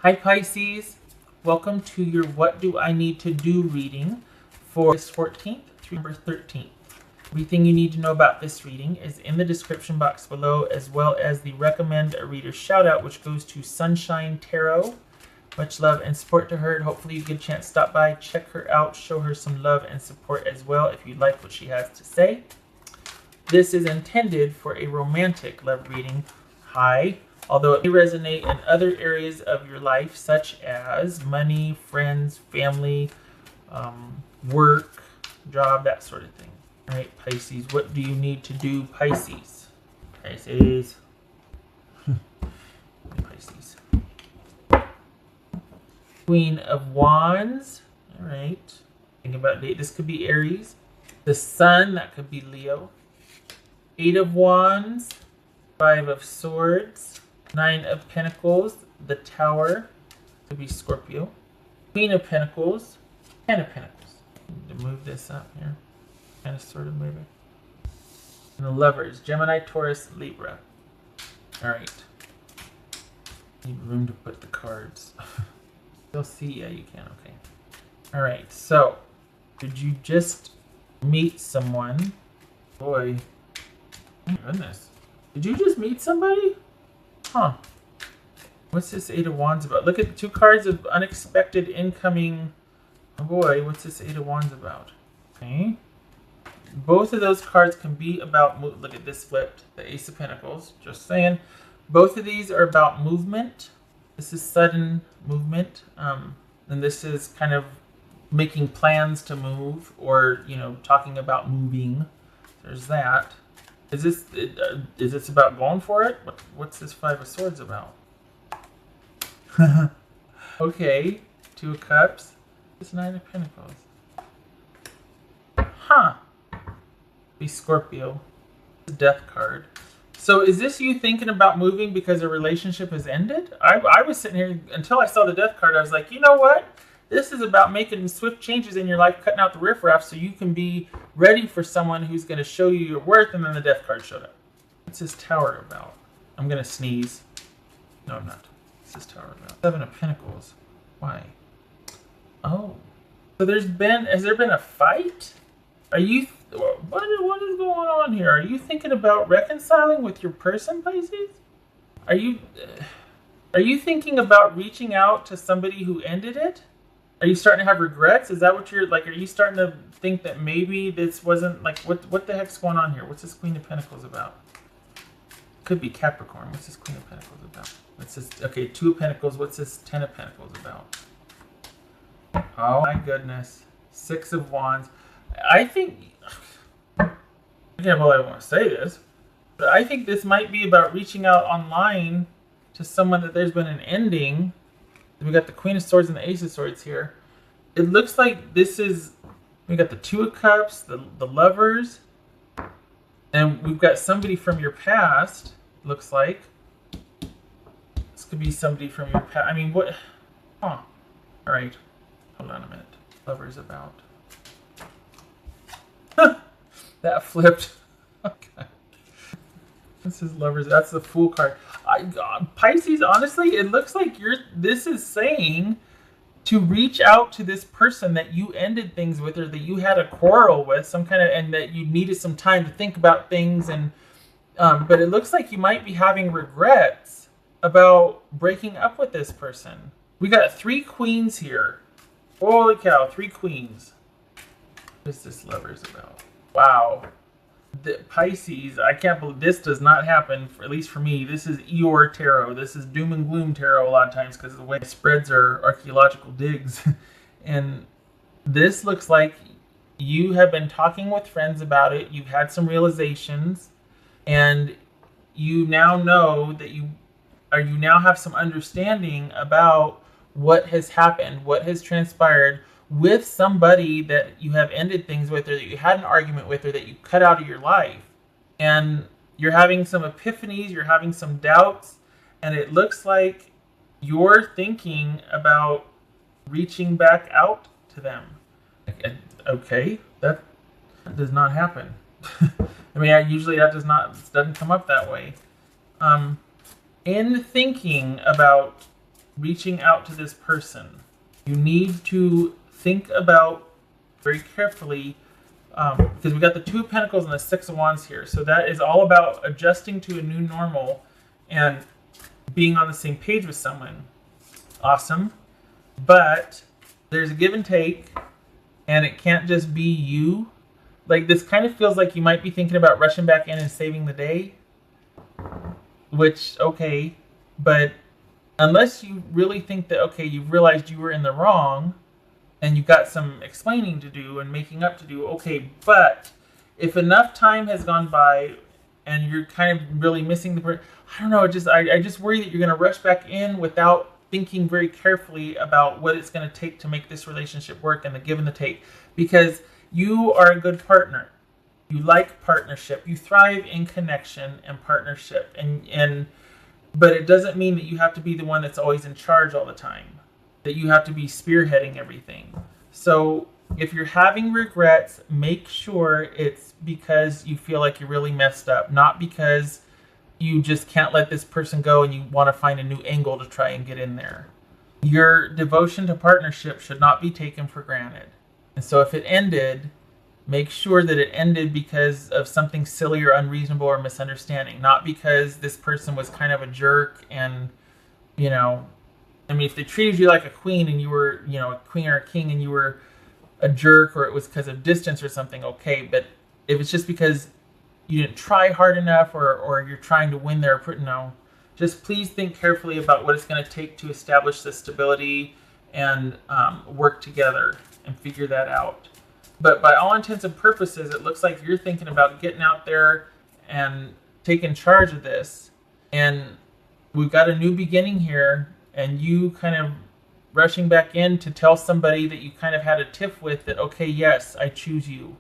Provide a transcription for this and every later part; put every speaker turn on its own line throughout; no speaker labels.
Hi Pisces, welcome to your What Do I Need to Do reading for August 14th through November 13th. Everything you need to know about this reading is in the description box below, as well as the recommend a reader shout out, which goes to Sunshine Tarot. Much love and support to her, and hopefully you get a chance to stop by, check her out, show her some love and support as well if you like what she has to say. This is intended for a romantic love reading. Hi. Although it may resonate in other areas of your life, such as money, friends, family, work, job, that sort of thing. All right, Pisces, what do you need to do, Pisces? Pisces. Pisces. Queen of Wands. All right. Think about date. This could be Aries. The Sun, that could be Leo. 8 of Wands. 5 of Swords. 9 of Pentacles, the Tower, could be Scorpio. Queen of Pentacles, 10 of Pentacles. Need to move this up here. Kind of sort of move it. And the Lovers, Gemini, Taurus, Libra. Alright. Need room to put the cards. You'll see, yeah you can, okay. Alright, so, did you just meet someone? Boy, oh my goodness. Did you just meet somebody? Huh. What's this 8 of Wands about? Look at the 2 cards of unexpected incoming. Oh boy, what's this 8 of Wands about? Okay. Both of those cards can be about, look at this flipped, the Ace of Pentacles. Just saying. Both of these are about movement. This is sudden movement. And this is kind of making plans to move, or, you know, talking about moving. There's that. Is this about going for it? What's this 5 of Swords about? Okay, 2 of Cups. This 9 of Pentacles. Huh. Be Scorpio. Death card. So is this you thinking about moving because a relationship has ended? I was sitting here until I saw the Death card. I was like, you know what? This is about making swift changes in your life, cutting out the riffraff so you can be ready for someone who's going to show you your worth, and then the Death card showed up. What's this Tower about? I'm going to sneeze. No, I'm not. What's this Tower about? 7 of Pentacles. Why? Oh. So has there been a fight? Are you, what is going on here? Are you thinking about reconciling with your person, Pisces? Are you thinking about reaching out to somebody who ended it? Are you starting to have regrets? Is that what you're like? Are you starting to think that maybe this wasn't like what the heck's going on here? What's this Queen of Pentacles about? Could be Capricorn. What's this Queen of Pentacles about? What's this? Okay, 2 of Pentacles. What's this 10 of Pentacles about? Oh my goodness. 6 of Wands. I think I can't believe I want to say this, but I think this might be about reaching out online to someone that there's been an ending. We got the Queen of Swords and the Ace of Swords here. It looks like this is, we got the 2 of Cups, the Lovers, and we've got somebody from your past, looks like. This could be somebody from your past. I mean, what? Huh. All right. Hold on a minute. Lovers about. That flipped. Okay. This is Lovers. That's the Fool card. Pisces, honestly, it looks like this is saying to reach out to this person that you ended things with, or that you had a quarrel with, and that you needed some time to think about things, and but it looks like you might be having regrets about breaking up with this person. We got 3 queens here. Holy cow, 3 queens. What is this Lovers about? Wow. The Pisces, I can't believe this does not happen, at least for me. This is Eeyore tarot. This is doom and gloom tarot a lot of times because of the way it spreads our archaeological digs. And this looks like you have been talking with friends about it. You've had some realizations, and you now know that you now have some understanding about what has happened, what has transpired with somebody that you have ended things with, or that you had an argument with, or that you cut out of your life. And you're having some epiphanies, you're having some doubts, and it looks like you're thinking about reaching back out to them. Okay, that does not happen. I mean, usually that doesn't come up that way. In thinking about reaching out to this person, you need to think about very carefully, because we got the Two of Pentacles and the Six of Wands here. So that is all about adjusting to a new normal and being on the same page with someone. Awesome. But there's a give and take, and it can't just be you. Like, this kind of feels like you might be thinking about rushing back in and saving the day. Which, okay, but unless you really think that, okay, you've realized you were in the wrong and you've got some explaining to do and making up to do, okay, but if enough time has gone by and you're kind of really missing the, I don't know, I just worry that you're going to rush back in without thinking very carefully about what it's going to take to make this relationship work and the give and the take, because you are a good partner. You like partnership. You thrive in connection and partnership. But it doesn't mean that you have to be the one that's always in charge all the time. That you have to be spearheading everything. So if you're having regrets, make sure it's because you feel like you really messed up, not because you just can't let this person go and you want to find a new angle to try and get in there. Your devotion to partnership should not be taken for granted. And so if it ended, make sure that it ended because of something silly or unreasonable or misunderstanding, not because this person was kind of a jerk and, you know, I mean, if they treated you like a queen and you were, you know, a queen or a king and you were a jerk, or it was because of distance or something, okay, but if it's just because you didn't try hard enough or you're trying to win there, no, just please think carefully about what it's going to take to establish this stability and work together and figure that out. But by all intents and purposes, it looks like you're thinking about getting out there and taking charge of this. And we've got a new beginning here, and you kind of rushing back in to tell somebody that you kind of had a tiff with that, okay, yes, I choose you.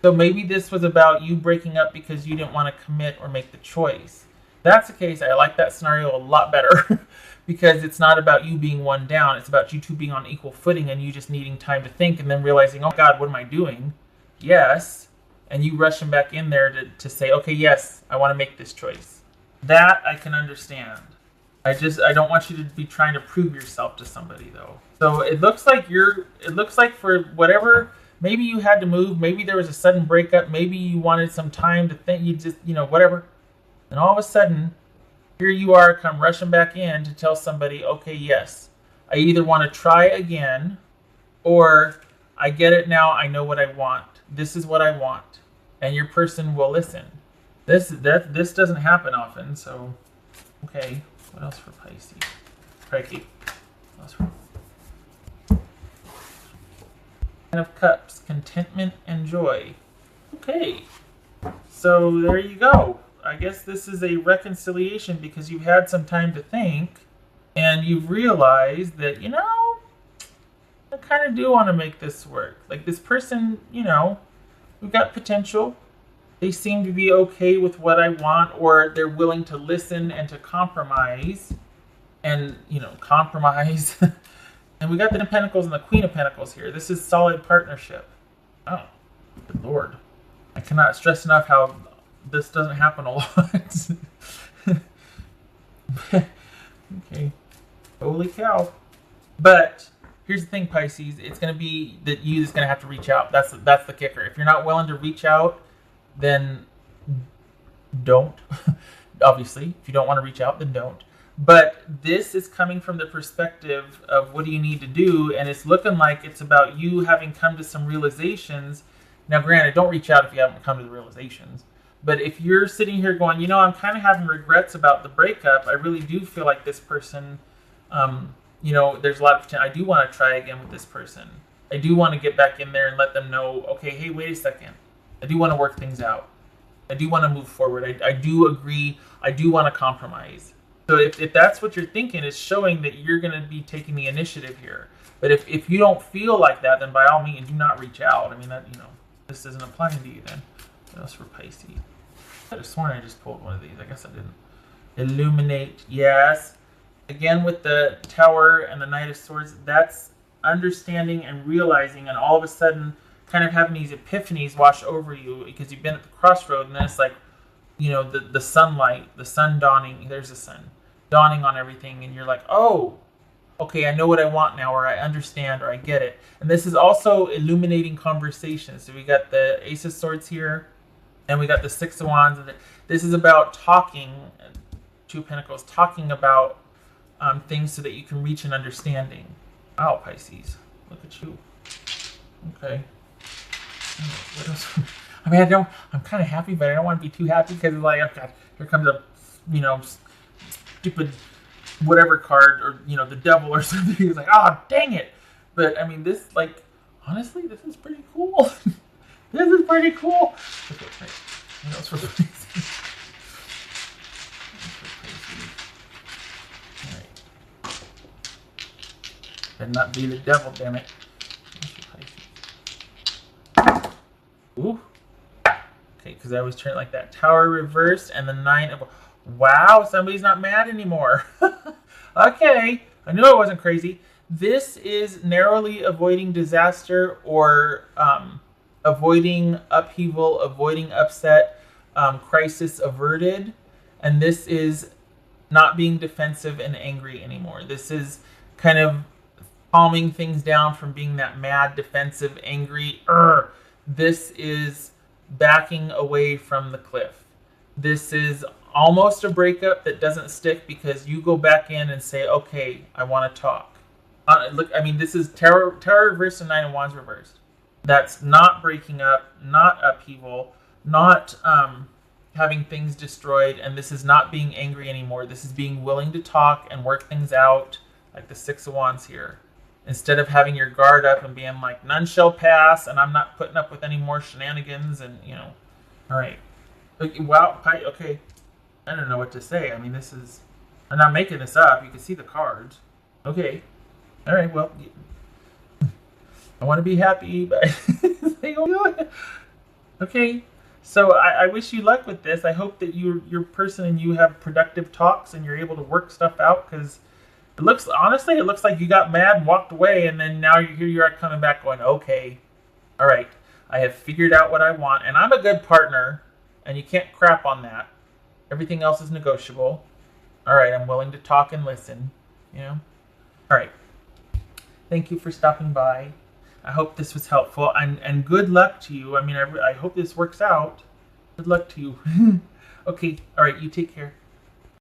So maybe this was about you breaking up because you didn't want to commit or make the choice. If that's the case, I like that scenario a lot better. Because it's not about you being one down. It's about you two being on equal footing and you just needing time to think and then realizing, oh God, what am I doing? Yes. And you rushing back in there to say, okay, yes, I want to make this choice. That I can understand. I don't want you to be trying to prove yourself to somebody though. So it looks like for whatever, maybe you had to move, maybe there was a sudden breakup, maybe you wanted some time to think, you just, you know, whatever. And all of a sudden, here you are, come rushing back in to tell somebody, okay, yes, I either want to try again, or I get it now, I know what I want. This is what I want. And your person will listen. This doesn't happen often, so, okay. What else for Pisces? Crikey. What else for... Ten of Cups, contentment and joy. Okay. So there you go. I guess this is a reconciliation because you've had some time to think and you've realized that, you know, I kind of do want to make this work. Like this person, you know, we've got potential. They seem to be okay with what I want, or they're willing to listen and to compromise and, you know, compromise. And we got the Pentacles and the Queen of Pentacles here. This is solid partnership. Oh, good Lord. I cannot stress enough how this doesn't happen a lot. Okay. Holy cow. But here's the thing, Pisces. It's going to be that you that's going to have to reach out. That's the kicker. If you're not willing to reach out, then don't. Obviously, if you don't want to reach out, then don't. But this is coming from the perspective of what do you need to do, and it's looking like it's about you having come to some realizations. Now, granted, don't reach out if you haven't come to the realizations. But if you're sitting here going, you know, I'm kind of having regrets about the breakup. I really do feel like this person, you know, there's a lot of potential. I do want to try again with this person. I do want to get back in there and let them know, okay, hey, wait a second. I do want to work things out. I do want to move forward. I do agree. I do want to compromise. So if that's what you're thinking, it's showing that you're going to be taking the initiative here. But if you don't feel like that, then by all means, do not reach out. I mean, that, you know, this isn't applying to you then. What else for Pisces? I could have sworn I just pulled one of these. I guess I didn't. Illuminate. Yes. Again, with the Tower and the Knight of Swords, that's understanding and realizing, and all of a sudden kind of having these epiphanies wash over you because you've been at the crossroad, and then it's like, you know, the sunlight, the sun dawning. There's the sun dawning on everything, and you're like, oh, okay, I know what I want now, or I understand, or I get it. And this is also illuminating conversation. So we got the Ace of Swords here, and we got the Six of Wands. This is about talking, Two of Pentacles, talking about things so that you can reach an understanding. Wow, Pisces, look at you. Okay. What else? I mean, I'm kind of happy, but I don't want to be too happy because it's like, oh God, here comes a, stupid whatever card, or, the devil or something. He's like, oh, dang it. But, I mean, this, like, honestly, this is pretty cool. This is pretty cool. Okay, right. What else for Pisces? Alright. Better not be the devil, damn it. Ooh. Okay, because I was turning like that. Tower reversed and the Nine of... Wow, somebody's not mad anymore. Okay, I knew I wasn't crazy. This is narrowly avoiding disaster, or avoiding upheaval, avoiding upset, crisis averted. And this is not being defensive and angry anymore. This is kind of calming things down from being that mad, defensive, angry. This is backing away from the cliff. This is almost a breakup that doesn't stick because you go back in and say, okay, I want to talk. Look, I mean, this is Tower reversed and Nine of Wands reversed. That's not breaking up, not upheaval, not having things destroyed, and this is not being angry anymore. This is being willing to talk and work things out, like the Six of Wands here. Instead of having your guard up and being like, none shall pass, and I'm not putting up with any more shenanigans, and, All right. Wow, okay. I don't know what to say. I mean, this is... I'm not making this up. You can see the cards. Okay. All right, well... I want to be happy, but... Okay. So I wish you luck with this. I hope that your person and you have productive talks and you're able to work stuff out, because... Honestly, it looks like you got mad and walked away, and then now here you are coming back going, okay, all right, I have figured out what I want, and I'm a good partner, and you can't crap on that. Everything else is negotiable. All right, I'm willing to talk and listen, All right. Thank you for stopping by. I hope this was helpful, and good luck to you. I mean, I hope this works out. Good luck to you. Okay, all right, you take care.